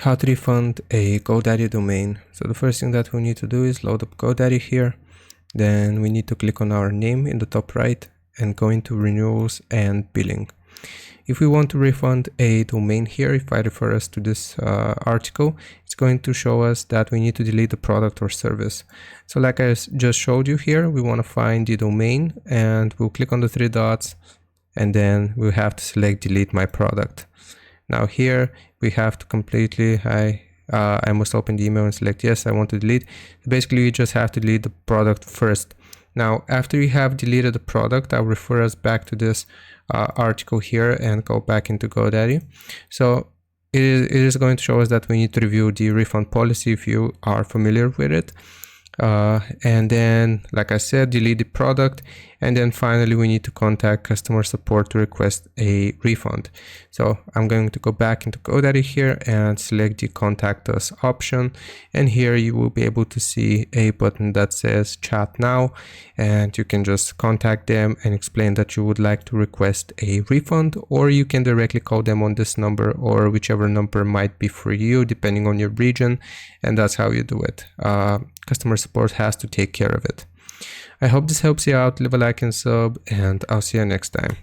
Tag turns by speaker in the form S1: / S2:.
S1: How to refund a GoDaddy domain. So the first thing that we need to do is load up GoDaddy here. Then we need to click on our name in the top right and go into renewals and billing. If we want to refund a domain here, if I refer us to this article, it's going to show us that we need to delete the product or service. So like I just showed you here, we want to find the domain and we'll click on the three dots and then we'll have to select delete my product. Now here we have to completely, I must open the email and select yes, I want to delete. Basically you just have to delete the product first. Now after you have deleted the product, I'll refer us back to this article here and go back into GoDaddy. So it is going to show us that we need to review the refund policy if you are familiar with it. And then, like I said, delete the product, and then finally we need to contact customer support to request a refund. So I'm going to go back into GoDaddy here and select the contact us option, and here you will be able to see a button that says chat now, and you can just contact them and explain that you would like to request a refund, or you can directly call them on this number or whichever number might be for you depending on your region, and that's how you do it. Customer support has to take care of it. I hope this helps you out. Leave a like and sub, and I'll see you next time.